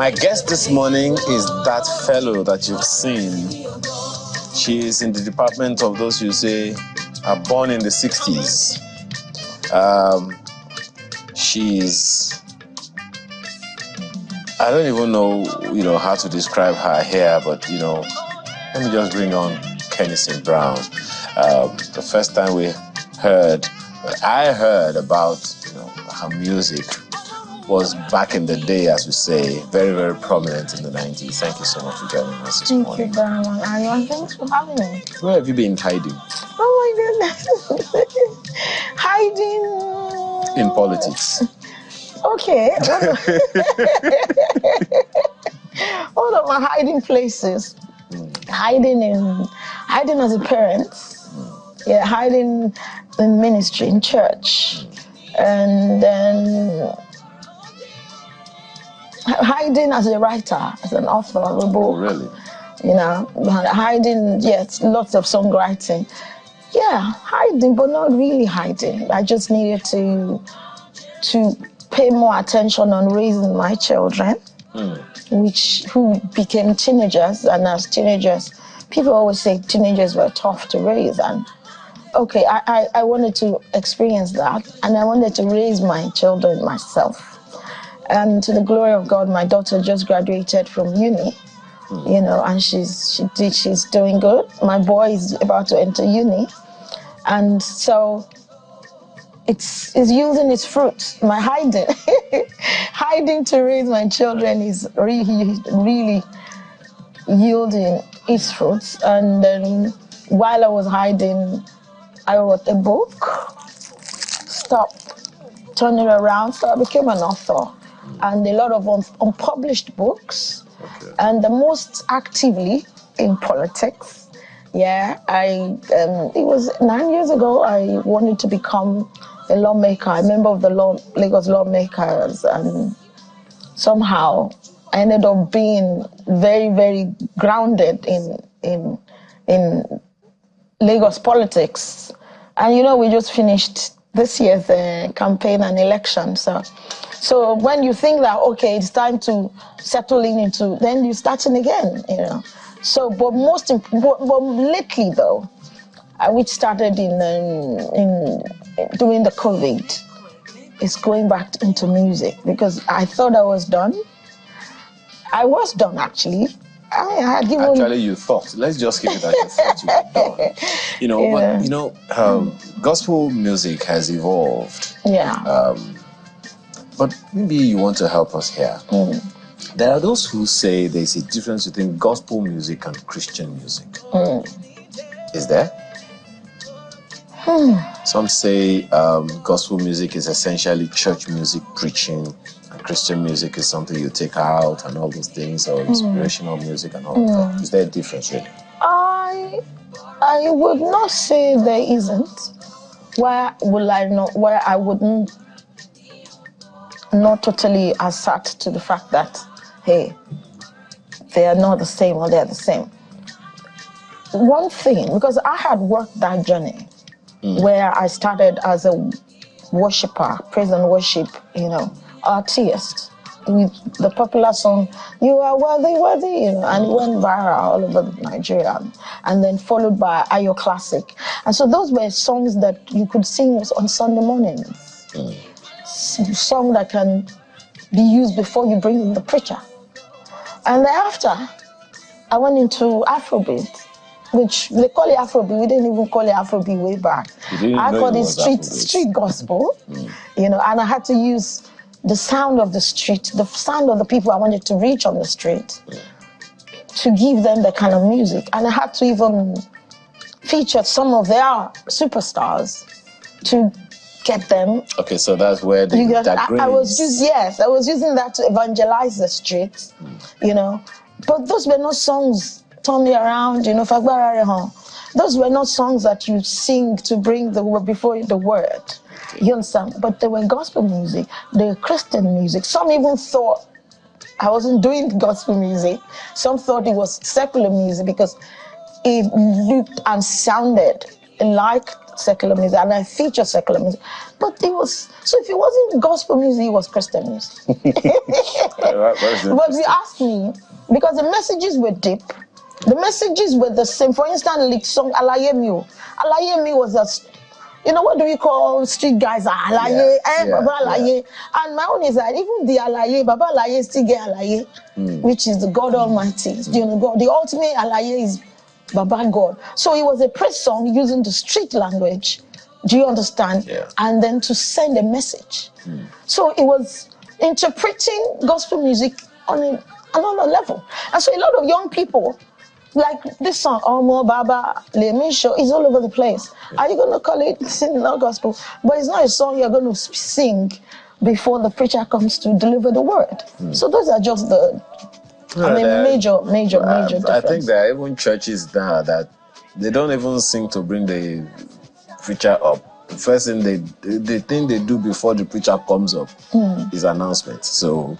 My guest this morning is that fellow that you've seen. She is in the department of those who say are born in the 60s. She's, I don't even know, how to describe her hair, but, let me just bring on Kenny St. Brown. The first time I heard about, her music was back in the day, as we say, very, very prominent in the 90s. Thank you so much for joining us this morning. Thank you very much, Arion. Thanks for having me. Where have you been hiding? Oh my goodness. Hiding. In politics. Okay. What are my hiding places? Hiding as a parent. Yeah, hiding in ministry, in church. And then hiding as a writer, as an author of a book. Oh, really? Hiding, yes, lots of songwriting. Yeah, hiding, but not really hiding. I just needed to pay more attention on raising my children, who became teenagers. And as teenagers, people always say teenagers were tough to raise. And okay, I wanted to experience that, and I wanted to raise my children myself. And to the glory of God, my daughter just graduated from uni, and she's doing good. My boy is about to enter uni, and so it's using its fruit. My hiding to raise my children is really yielding its fruits. And then while I was hiding, I wrote a book, turned it around, so I became an author. And a lot of unpublished books, and the most actively in politics. Yeah, it was 9 years ago, I wanted to become a lawmaker, a member of the Lagos lawmakers, and somehow I ended up being very, very grounded in Lagos politics. And we just finished this year's campaign and election. So when you think that, okay, it's time to settle into, then you're starting again, So, but lately though, which started in during the COVID, is going back into music, because I thought I was done. I was done, actually. I had given... Actually, you thought. Let's just keep it that you thought you were done. But gospel music has evolved. Yeah. But maybe you want to help us here. There are those who say there's a difference between gospel music and Christian music. Is there? Some say gospel music is essentially church music preaching, and Christian music is something you take out and all those things, or inspirational music and all of that. Is there a difference really? I would not say there isn't. Where I wouldn't not totally assert to the fact that, hey, they are not the same or they're the same. One thing, because I had worked that journey where I started as a worshiper, praise and worship, artist, with the popular song, "You Are Worthy, Worthy," and it went viral all over Nigeria, and then followed by Ayo Classic. And so those were songs that you could sing on Sunday mornings. Song that can be used before you bring in the preacher. And thereafter, I went into Afrobeat, which they call it Afrobeat. We didn't even call it Afrobeat way back. I called it street gospel, and I had to use the sound of the street, the sound of the people I wanted to reach on the street, to give them the kind of music. And I had to even feature some of their superstars to get them. Okay, so that's where I was using that to evangelize the streets, But those were not songs, "Turn Me Around," Those were not songs that you sing to bring the word before the word. You understand? But they were gospel music, they were Christian music. Some even thought I wasn't doing gospel music. Some thought it was secular music because it looked and sounded like secular music, and I feature secular music. But it was, so if it wasn't gospel music, it was Christian music. But you asked me, because the messages were deep, the messages were the same. For instance, like song Alaye Mi was a, what do we call street guys? Alaye, Baba Alaye. And my own is that even the Alaye, Baba Alaye still get Alaye, which is the God Almighty. God, the ultimate Alaye is Baba God. So it was a praise song using the street language. Do you understand? Yeah. And then to send a message. So it was interpreting gospel music on another level. And so a lot of young people, like this song, Omo Baba Lemisho, is all over the place. Are you going to call it singing or gospel? But it's not a song you're going to sing before the preacher comes to deliver the word. So those are just the major difference. I think there are even churches now that they don't even sing to bring the preacher up. The first thing the thing they do before the preacher comes up is announcement. So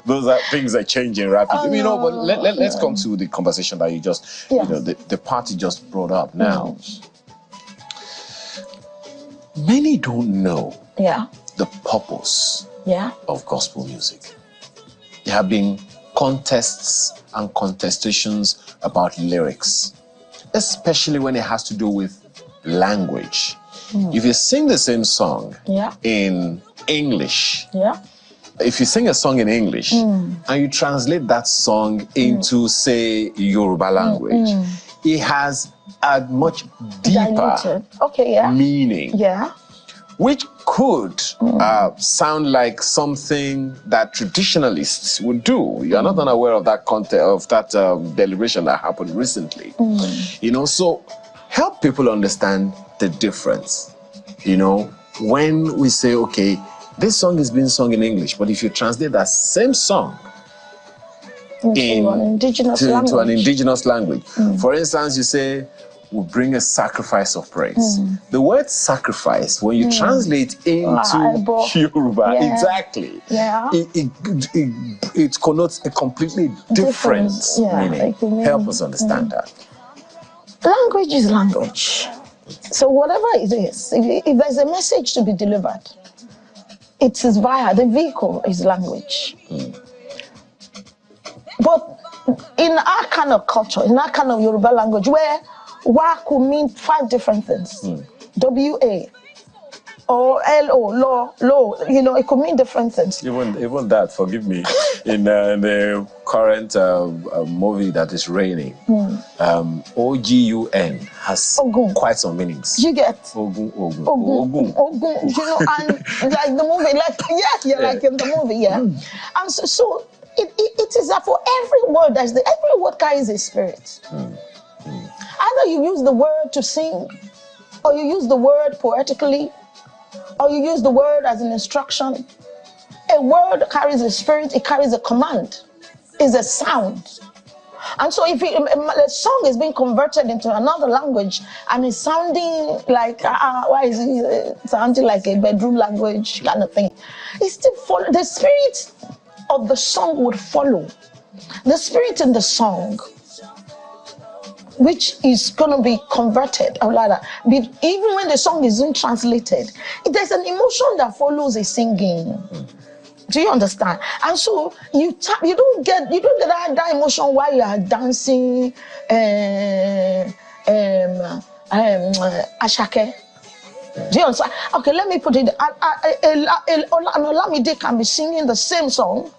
those are things are changing rapidly. But let's come to the conversation that you just, the part you just brought up now. Many don't know the purpose of gospel music. There have been contests and contestations about lyrics, especially when it has to do with language. If you sing the same song in English, if you sing a song in English and you translate that song into, say, Yoruba language, it has a much deeper meaning. Which could sound like something that traditionalists would do. You're not unaware of that deliberation that happened recently. So help people understand the difference. When we say, okay, this song is being sung in English, but if you translate that same song into an indigenous language. For instance, you say, we bring a sacrifice of praise. The word sacrifice, when you translate into Yoruba, it connotes a completely different meaning. Help us understand that. Language is language. So whatever it is, if there's a message to be delivered, it is via the vehicle is language. But in our kind of culture, in our kind of Yoruba language, where wa could mean 5 different things. W-A or L-O, lo, it could mean different things. Even that, forgive me, in the current movie that is raining, O-G-U-N has quite some meanings. You get? Ogun. And like the movie, like in the movie, And so it is that for every word, every word carries a spirit. Either you use the word to sing, or you use the word poetically, or you use the word as an instruction. A word carries a spirit, it carries a command, it's a sound. And so if a song is being converted into another language and it's sounding like, why is it sounding like a bedroom language kind of thing? It still follow, the spirit of the song would follow. The spirit in the song, which is going to be converted, even when the song isn't translated, there's an emotion that follows a singing. Do you understand? And so you don't get that emotion while you are dancing Ashake. Do you understand? Okay, let me put it. Olamide can be singing the same song.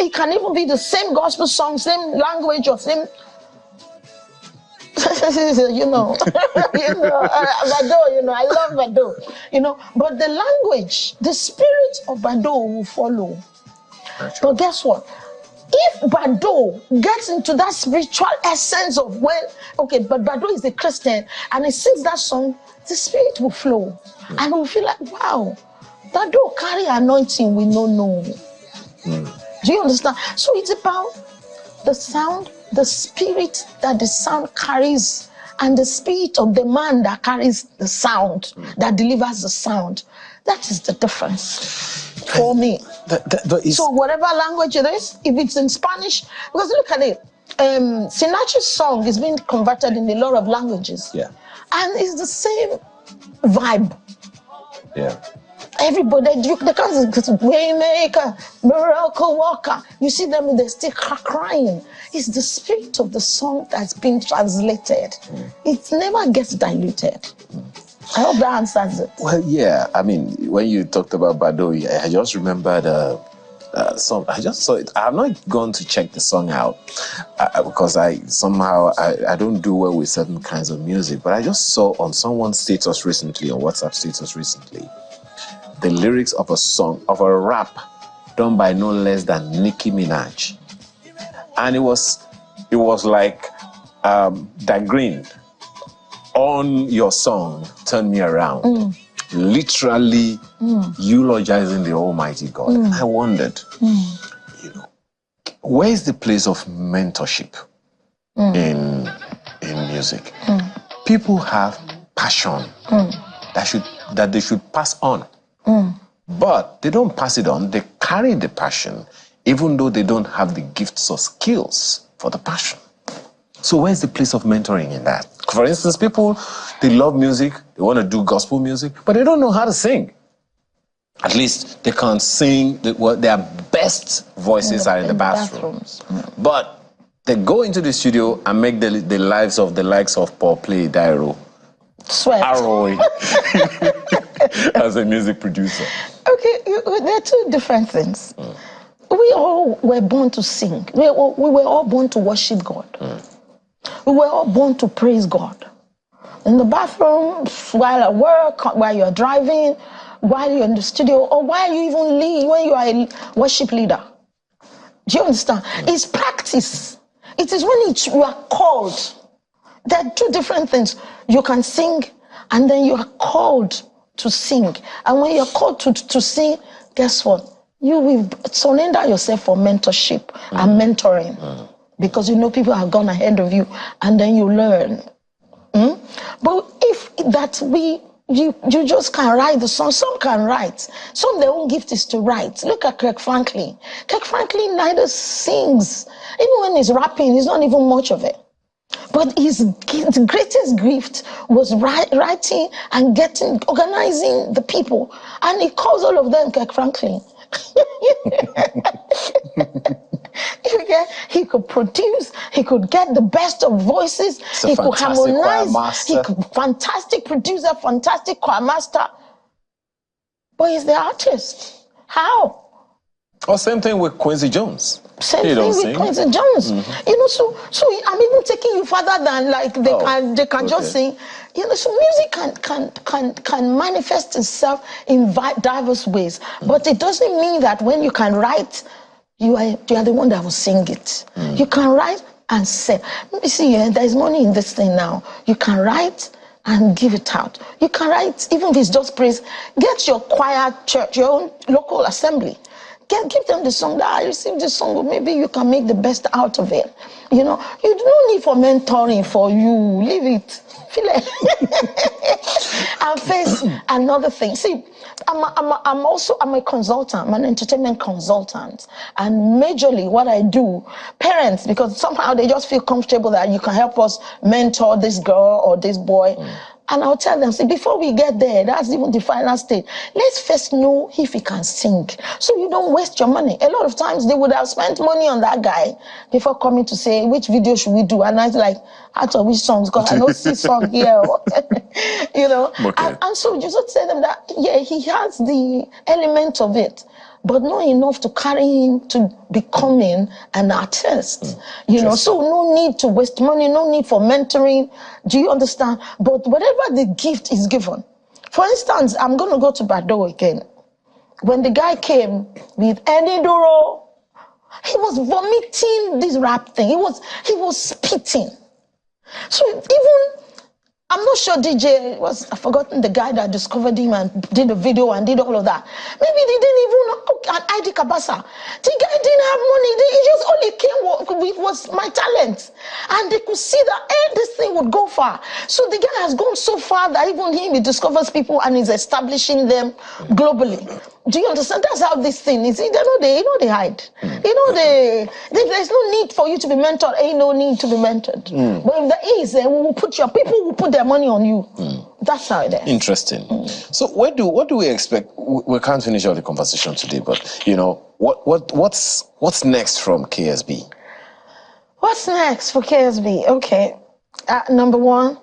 It can even be the same gospel song, same language, or same. Bado, I love Bado, but the language, the spirit of Bado will follow. But guess what? If Bado gets into that spiritual essence of but Bado is a Christian and he sings that song, the spirit will flow. And we'll feel like, wow, Bado carry anointing we don't know. Do you understand? So it's about the sound, the spirit that the sound carries, and the spirit of the man that carries the sound, that delivers the sound. That is the difference for me. So whatever language it is, if it's in Spanish, because look at it, Sinachi's song is being converted in a lot of languages. Yeah. And it's the same vibe. Yeah. Everybody, they can't Waymaker, Miracle Worker. You see them, they're still crying. It's the spirit of the song that's been translated. It never gets diluted. I hope that answers it. Well, yeah. I mean, when you talked about Badoy, I just remembered song. I just saw it. I have not gone to check the song out because I don't do well with certain kinds of music. But I just saw on someone's status recently, on WhatsApp status recently, the lyrics of a song, of a rap done by no less than Nicki Minaj. And it was like that green on your song, Turn Me Around. Literally eulogizing the Almighty God. I wondered, where is the place of mentorship in music? People have passion that they should pass on. But they don't pass it on. They carry the passion, even though they don't have the gifts or skills for the passion. So where's the place of mentoring in that? For instance, people, they love music, they want to do gospel music, but they don't know how to sing. At least they can't sing. Their best voices are in the bathrooms. But they go into the studio and make the lives of the likes of Paul Play, Dairo, Sweat. Arroy, as a music producer. Okay, there are two different things. We all were born to sing. We were all born to worship God. We were all born to praise God. In the bathroom, while at work, while you're driving, while you're in the studio, or while you even lead, when you are a worship leader. Do you understand? It's practice. It is when you are called. There are two different things. You can sing, and then you are called to sing. And when you're called to sing, guess what? You will surrender yourself for mentorship and mentoring. Because you know people have gone ahead of you, and then you learn. But if that you just can write the song, some can write. Some their own gift is to write. Look at Kirk Franklin. Kirk Franklin neither sings. Even when he's rapping, he's not even much of it. But his greatest gift was writing and organizing the people. And he calls all of them Kirk Franklin. He could produce, he could get the best of voices, he could harmonize, he could fantastic producer, fantastic choir master. But he's the artist. How? Or same thing with Quincy Jones. Same thing with Quincy Jones. You know, so I'm even taking you further than like they can just sing. You know, so music can manifest itself in diverse ways. But it doesn't mean that when you can write, you are the one that will sing it. You can write and say, you see, there's money in this thing now. You can write and give it out. You can write, even if it's just praise. Get your choir church, your own local assembly. Give them the song that I received the song, but maybe you can make the best out of it. You know, you don't need for mentoring for you. Leave it. Feel it. And face another thing. See, I'm a consultant. I'm an entertainment consultant. And majorly what I do, parents, because somehow they just feel comfortable that you can help us mentor this girl or this boy. And I'll tell them, see, before we get there, that's even the final stage. Let's first know if he can sing, so you don't waste your money. A lot of times they would have spent money on that guy before coming to say, which video should we do? And I was like, out of which songs? Because I don't see song here. You know? Okay. And so you just tell them that, yeah, he has the element of it, but not enough to carry him to becoming an artist. You know, so no need to waste money, no need for mentoring. Do you understand? But whatever the gift is given. For instance, I'm going to go to Bado again. When the guy came with Eddie Duro, he was vomiting this rap thing. He was spitting. So even, I'm not sure DJ was, I've forgotten the guy that discovered him and did the video and did all of that. Maybe they didn't even know, and ID Kabasa. The guy didn't have money. He just all it came with was my talent. And they could see that, hey, this thing would go far. So the guy has gone so far that even him, he discovers people and is establishing them globally. Do you understand? That's how this thing is. They hide. There's no need for you to be mentored. Ain't no need to be mentored. But if there is, people will put their money on you. That's how it is. Interesting. So what do we expect? We can't finish all the conversation today, but what's next from KSB? What's next for KSB? Okay, number one,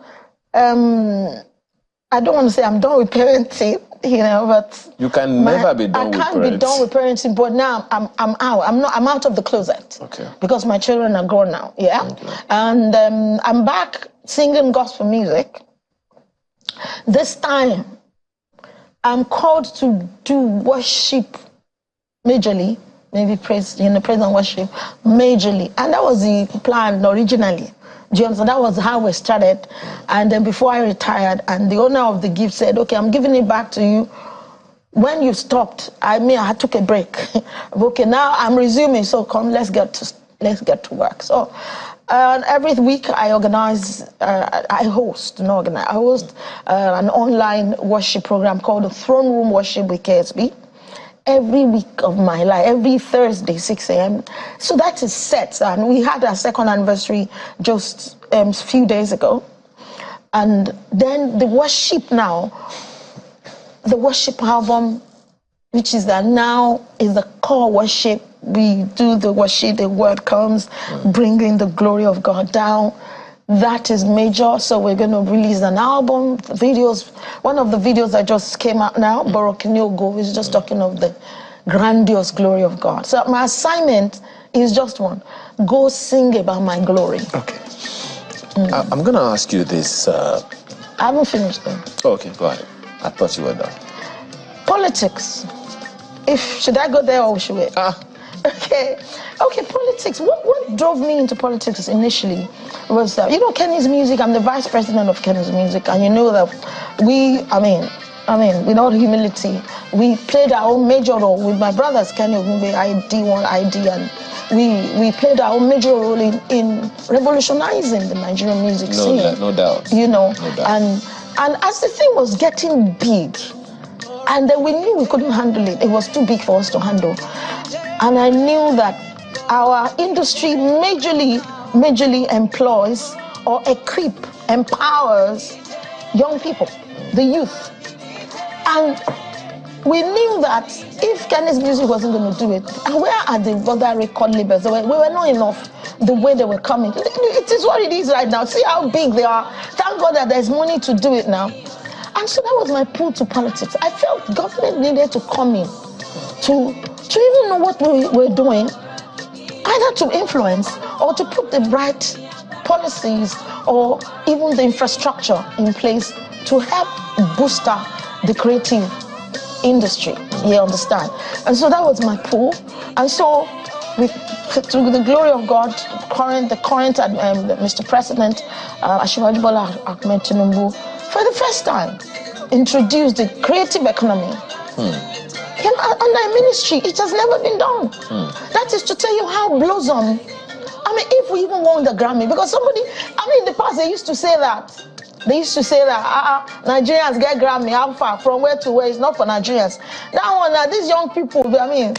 I don't want to say I'm done with parenting, but you can never be done with parenting. I can't be done with parenting, but now I'm out. I'm out of the closet. Okay. Because my children are grown now. Yeah. Okay. And I'm back singing gospel music. This time, I'm called to do worship majorly, maybe praise and worship majorly, and that was the plan originally. Do you understand? That was how we started. And then before I retired, and the owner of the gift said, okay, I'm giving it back to you. When you stopped, I took a break. Okay, now I'm resuming, so come, let's get to work. So every week I organize, I host an online worship program called the Throne Room Worship with KSB. Every week of my life, every Thursday, 6 a.m. So that is set. And we had our second anniversary just a few days ago. And then the worship now, the worship album, which is that now is the core worship. We do the worship, the word comes, bringing the glory of God down. That is major, so we're going to release an album, videos. One of the videos that just came out now, Borokinyogo, is just talking of the grandiose glory of God. So my assignment is just one. Go sing about my glory. Okay. I'm going to ask you this. I haven't finished them. Okay, go ahead. I thought you were done. Politics. Should I go there or should we? Okay, politics. What drove me into politics initially was, Kenny's Music. I'm the vice president of Kenny's Music, and you know that with all humility, we played our own major role with my brothers, Kenny Ogungbe, ID, and we played our own major role in revolutionizing the Nigerian music scene. No doubt. No doubt. And as the thing was getting big, and then we knew we couldn't handle it. It was too big for us to handle. And I knew that our industry majorly employs or empowers young people, the youth. And we knew that if Kenny's Music wasn't going to do it, and where are the other record labels? We were not enough the way they were coming. It is what it is right now. See how big they are. Thank God that there's money to do it now. And so that was my pull to politics. I felt government needed to come in to even know what we were doing, either to influence or to put the right policies or even the infrastructure in place to help boost the creative industry. You understand? And so that was my pull. And so, to the glory of God, the current Mr. President, Asiwaju Bola Ahmed Tinubu, for the first time, introduced the creative economy. Under ministry, it has never been done. That is to tell you how blossom. If we even won the Grammy, because in the past they used to say that. Nigerians get Grammy, how far, from where to where, it's not for Nigerians. That one, these young people, Burna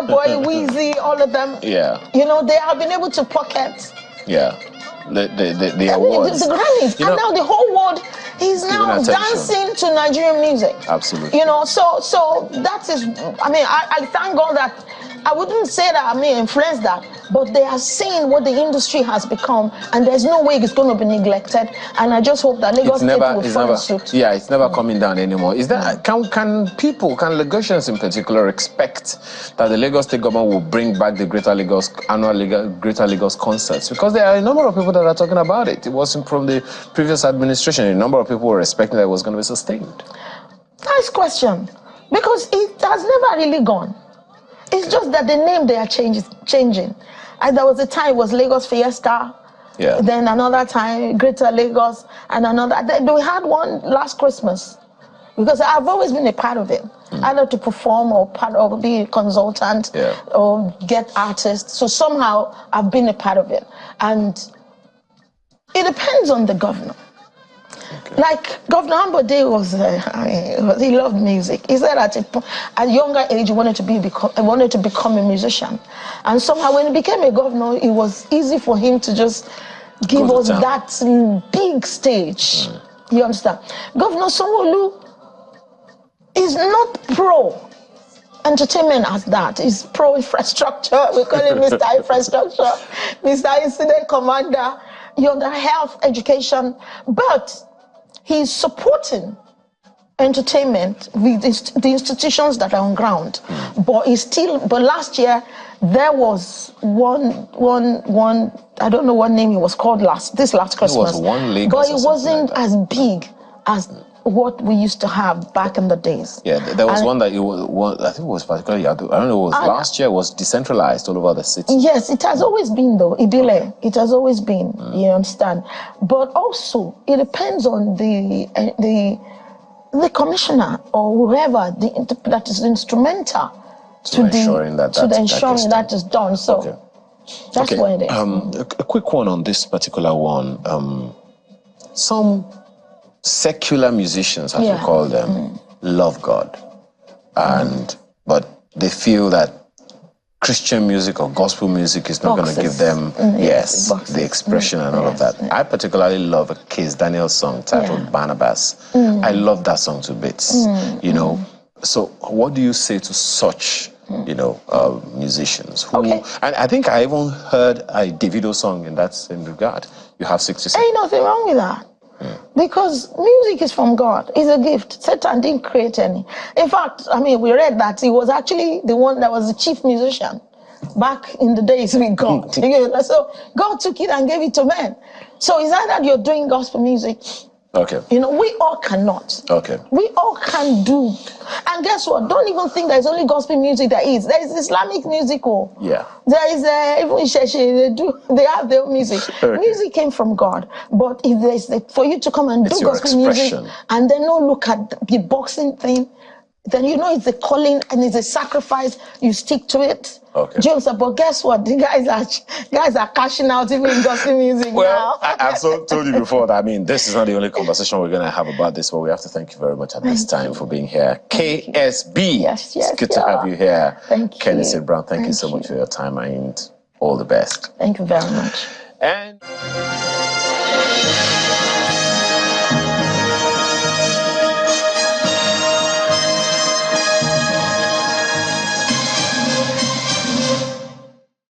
Boy, Weezy, all of them, they have been able to pocket. The awards. The Grammys. And now the whole world is now dancing to Nigerian music. Absolutely. So that is, I thank God that I wouldn't say that influence that, but they are seeing what the industry has become, and there's no way it's going to be neglected. And I just hope that Lagos State will follow suit. Yeah, it's never coming down anymore. Is that can Lagosians in particular expect that the Lagos State government will bring back the annual Greater Lagos concerts? Because there are a number of people that are talking about it. It wasn't from the previous administration. A number of people were expecting that it was going to be sustained. Nice question, because it has never really gone. It's just that the name they are changing. And there was a time it was Lagos Fiesta. Then another time Greater Lagos, and another. We had one last Christmas. because I've always been a part of it, either to perform or part of be a consultant or get artists. So somehow I've been a part of it, and it depends on the governor. Okay. Like Governor Ambode was, he loved music. He said at a younger age he wanted to become a musician, and somehow when he became a governor, it was easy for him to just give us that big stage. You understand? Governor Sanwo-Olu is not pro entertainment as that. He's pro infrastructure. We call him Mr. Infrastructure, Mr. Incident Commander. You're the health, education, but he's supporting entertainment with the institutions that are on ground. But last year there was one I don't know what name it was called this last Christmas. It was one Lagos, but it wasn't as big as what we used to have back in the days. Yeah, there was one that I think it was particularly, I don't know, it was last year, was decentralized all over the city. Yes, it has always been though, Ibile. It has always been, you understand. But also, it depends on the commissioner or whoever that is instrumental to ensuring that is done. So that's what it is. A quick one on this particular one. Some secular musicians, as we call them, love God, but they feel that Christian music or gospel music is not going to give them the expression and all of that. I particularly love a Case Daniel song titled Barnabas. I love that song to bits. You know, so what do you say to such musicians who, and I think I even heard a Davido song in that same regard. You have 60 seconds. Ain't nothing wrong with that. Because music is from God. It's a gift. Satan didn't create any. In fact, I mean, we read that he was actually the one that was the chief musician back in the days with God. So God took it and gave it to men. So is that you're doing gospel music? Okay. You know, we all cannot. Okay. We all can do. And guess what? Don't even think there's only gospel music there is. There is Islamic music. Yeah. There is even they have their music. Music came from God. But if there's for you to come and do gospel music and then not look at the boxing thing, then you know it's a calling and it's a sacrifice. You stick to it. Okay. James, but guess what? The guys are cashing out even in gospel music now. I've told you before that, I mean, this is not the only conversation we're going to have about this, but we have to thank you very much at this time for being here. KSB, yes, it's good to have you here. Thank you. Kenneth Brown, thank you so much for your time and all the best. Thank you very much. And